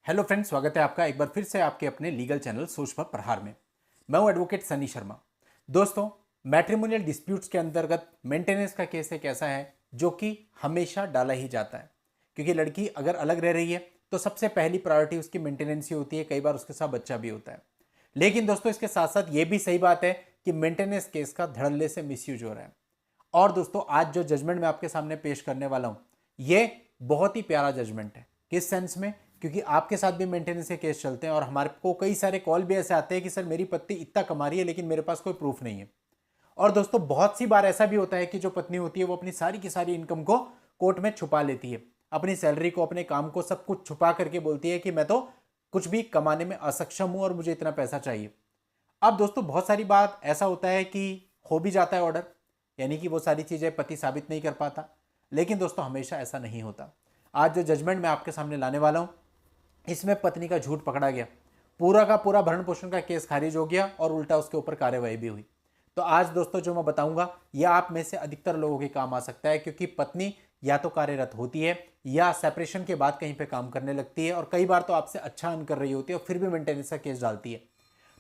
Hello friends, स्वागत है आपका एक बार फिर से आपके अपने लीगल चैनल सोच पर प्रहार में। मैं हूं एडवोकेट सनी शर्मा। दोस्तों, मैट्रिमोनियल डिस्प्यूट्स के अंतर्गत मेंटेनेंस का केस एक ऐसा है जो कि हमेशा डाला ही जाता है, क्योंकि लड़की अगर अलग रह रही है तो सबसे पहली प्रायोरिटी उसकी मेंटेनेंस ही होती है। कई बार उसके साथ बच्चा भी होता है। लेकिन दोस्तों, इसके साथ साथ ये भी सही बात है कि मेंटेनेंस केस का धड़ल्ले से मिसयूज हो रहा है। और दोस्तों, आज जो जजमेंट मैं आपके सामने पेश करने वाला हूं, ये बहुत ही प्यारा जजमेंट है। किस सेंस में? क्योंकि आपके साथ भी मेंटेनेंस के केस चलते हैं और हमारे को कई सारे कॉल भी ऐसे आते हैं कि सर मेरी पत्नी इतना कमा रही है लेकिन मेरे पास कोई प्रूफ नहीं है। और दोस्तों, बहुत सी बार ऐसा भी होता है कि जो पत्नी होती है वो अपनी सारी की सारी इनकम को कोर्ट में छुपा लेती है, अपनी सैलरी को, अपने काम को, सब कुछ छुपा करके बोलती है कि मैं तो कुछ भी कमाने में असक्षम हूं और मुझे इतना पैसा चाहिए। अब दोस्तों, बहुत सारी बात ऐसा होता है कि हो भी जाता है ऑर्डर, यानी कि वो सारी चीजें पति साबित नहीं कर पाता। लेकिन दोस्तों, हमेशा ऐसा नहीं होता। आज जो जजमेंट मैं आपके सामने लाने वाला हूं, इसमें पत्नी का झूठ पकड़ा गया, पूरा का पूरा भरण पोषण का केस खारिज हो गया और उल्टा उसके ऊपर कार्यवाही भी हुई। तो आज दोस्तों जो मैं बताऊंगा, यह आप में से अधिकतर लोगों के काम आ सकता है, क्योंकि पत्नी या तो कार्यरत होती है या सेपरेशन के बाद कहीं पे काम करने लगती है और कई बार तो आपसे अच्छा अर्न कर रही होती है और फिर भी मेंटेनेंस का केस डालती है।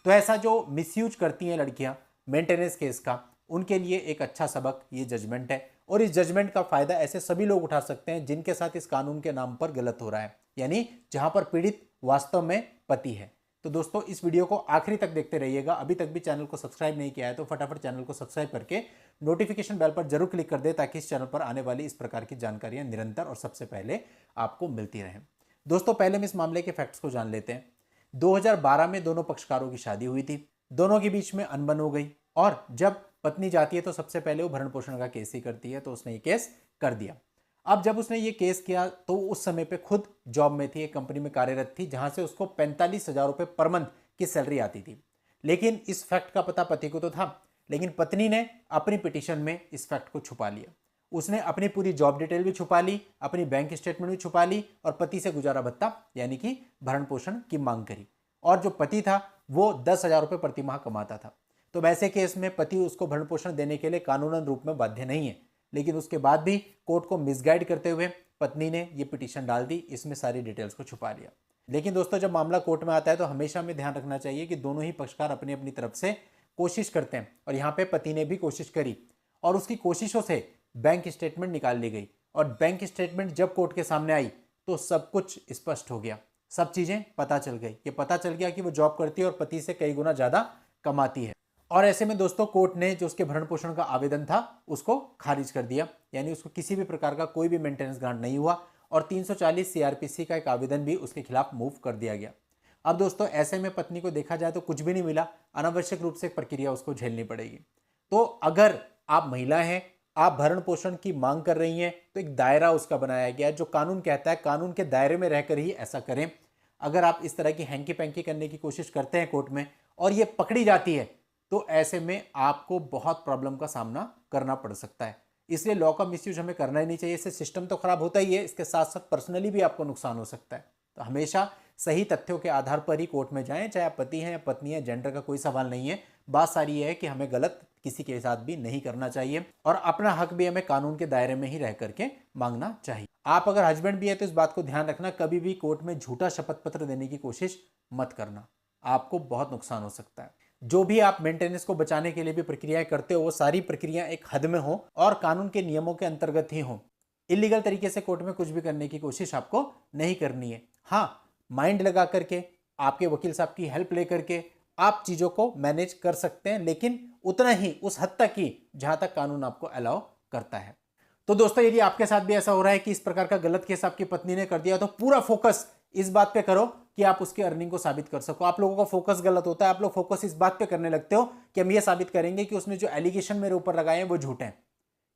तो ऐसा जो मिसयूज करती हैं लड़कियां मेंटेनेंस केस का, उनके लिए एक अच्छा सबक ये जजमेंट है। और इस जजमेंट का फायदा ऐसे सभी लोग उठा सकते हैं जिनके साथ इस कानून के नाम पर गलत हो रहा है, यानी जहां पर पीड़ित वास्तव में पति है। तो दोस्तों, इस वीडियो को आखिरी तक देखते रहिएगा। अभी तक भी चैनल को सब्सक्राइब नहीं किया है तो फटाफट चैनल को सब्सक्राइब करके नोटिफिकेशन बेल पर जरूर क्लिक कर दे, ताकि इस चैनल पर आने वाली इस प्रकार की जानकारियां निरंतर और सबसे पहले आपको मिलती रहें। दोस्तों, पहले हम इस मामले के फैक्ट्स को जान लेते हैं। 2012 में दोनों पक्षकारों की शादी हुई थी। दोनों के बीच में अनबन हो गई और जब पत्नी जाती है तो सबसे पहले वो भरण पोषण का केस ही करती है, तो उसने ये केस कर दिया। अब जब उसने ये केस किया तो उस समय पे खुद जॉब में थी, एक कंपनी में कार्यरत थी, जहां से उसको 45,000 रुपए पर मंथ की सैलरी आती थी। लेकिन इस फैक्ट का पता पति को तो था, लेकिन पत्नी ने अपनी पिटीशन में इस फैक्ट को छुपा लिया। उसने अपनी पूरी जॉब डिटेल भी छुपा ली, अपनी बैंक स्टेटमेंट भी छुपा ली और पति से गुजारा भत्ता यानी कि भरण पोषण की मांग करी। और जो पति था वो 10,000 रुपए प्रति माह कमाता था। तो वैसे केस में पति उसको भरण पोषण देने के लिए कानूनन रूप में बाध्य नहीं है, लेकिन उसके बाद भी कोर्ट को मिसगाइड करते हुए पत्नी ने ये पिटीशन डाल दी, इसमें सारी डिटेल्स को छुपा लिया। लेकिन दोस्तों, जब मामला कोर्ट में आता है तो हमेशा हमें ध्यान रखना चाहिए कि दोनों ही पक्षकार अपनी अपनी तरफ से कोशिश करते हैं, और यहाँ पे पति ने भी कोशिश करी और उसकी कोशिशों से बैंक स्टेटमेंट निकाल ली गई। और बैंक स्टेटमेंट जब कोर्ट के सामने आई तो सब कुछ स्पष्ट हो गया, सब चीजें पता चल गई। ये पता चल गया कि वो जॉब करती है और पति से कई गुना ज्यादा कमाती है। और ऐसे में दोस्तों, कोर्ट ने जो उसके भरण पोषण का आवेदन था उसको खारिज कर दिया, यानी उसको किसी भी प्रकार का कोई भी मेंटेनेंस ग्रांट नहीं हुआ और 340 सीआरपीसी का एक आवेदन भी उसके खिलाफ मूव कर दिया गया। अब दोस्तों, ऐसे में पत्नी को देखा जाए तो कुछ भी नहीं मिला, अनावश्यक रूप से एक प्रक्रिया उसको झेलनी पड़ेगी। तो अगर आप महिला हैं, आप भरण पोषण की मांग कर रही हैं, तो एक दायरा उसका बनाया गया है जो कानून कहता है, कानून के दायरे में रहकर ही ऐसा करें। अगर आप इस तरह की हैंकी पैंकी करने की कोशिश करते हैं कोर्ट में और ये पकड़ी जाती है, तो ऐसे में आपको बहुत प्रॉब्लम का सामना करना पड़ सकता है। इसलिए लॉ का मिसयूज हमें करना ही नहीं चाहिए। इससे सिस्टम तो खराब होता ही है, इसके साथ साथ पर्सनली भी आपको नुकसान हो सकता है। तो हमेशा सही तथ्यों के आधार पर ही कोर्ट में जाएं, चाहे आप पति हैं या पत्नी है, जेंडर का कोई सवाल नहीं है। बात सारी है कि हमें गलत किसी के साथ भी नहीं करना चाहिए और अपना हक भी हमें कानून के दायरे में ही रह करके मांगना चाहिए। आप अगर हस्बैंड भी है तो इस बात को ध्यान रखना, कभी भी कोर्ट में झूठा शपथ पत्र देने की कोशिश मत करना, आपको बहुत नुकसान हो सकता है। जो भी आप मेंटेनेंस को बचाने के लिए भी प्रक्रियाएं करते हो, वो सारी प्रक्रियाएं एक हद में हो और कानून के नियमों के अंतर्गत ही हो। इलीगल तरीके से कोर्ट में कुछ भी करने की कोशिश आपको नहीं करनी है। हाँ, माइंड लगा करके, आपके वकील साहब की हेल्प लेकर के आप चीजों को मैनेज कर सकते हैं, लेकिन उतना ही, उस हद तक ही जहां तक कानून आपको अलाउ करता है। तो दोस्तों, यदि आपके साथ भी ऐसा हो रहा है कि इस प्रकार का गलत केस आपकी पत्नी ने कर दिया, तो पूरा फोकस इस बात पे करो कि आप उसकी अर्निंग को साबित कर सको। आप लोगों का फोकस गलत होता है, आप लोग फोकस इस बात पे करने लगते हो कि हम ये साबित करेंगे कि उसने जो एलिगेशन मेरे ऊपर लगाए हैं वो झूठे हैं।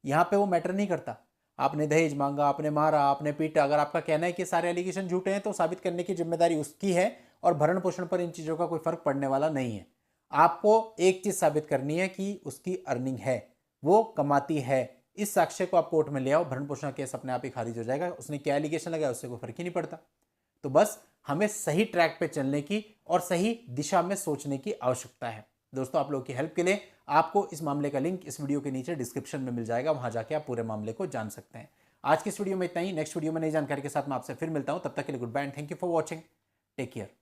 यहां पे वो मैटर नहीं करता, आपने दहेज मांगा, आपने मारा, आपने पीटा, अगर आपका कहना है कि सारे एलिगेशन झूठे हैं तो साबित करने की जिम्मेदारी उसकी है और भरण पोषण पर इन चीजों का कोई फर्क पड़ने वाला नहीं है। आपको एक चीज साबित करनी है कि उसकी अर्निंग है, वो कमाती है। इस साक्ष्य को आप कोर्ट में ले आओ, भरण पोषण केस अपने आप ही खारिज हो जाएगा। उसने क्या एलिगेशन लगाया उससे कोई फर्क ही नहीं पड़ता। तो बस हमें सही ट्रैक पे चलने की और सही दिशा में सोचने की आवश्यकता है। दोस्तों, आप लोगों की हेल्प के लिए आपको इस मामले का लिंक इस वीडियो के नीचे डिस्क्रिप्शन में मिल जाएगा, वहां जाके आप पूरे मामले को जान सकते हैं। आज की इस वीडियो में इतना ही। नेक्स्ट वीडियो में नई जानकारी के साथ मैं आपसे फिर मिलता हूं। तब तक के लिए good bye and thank you for watching. Take care.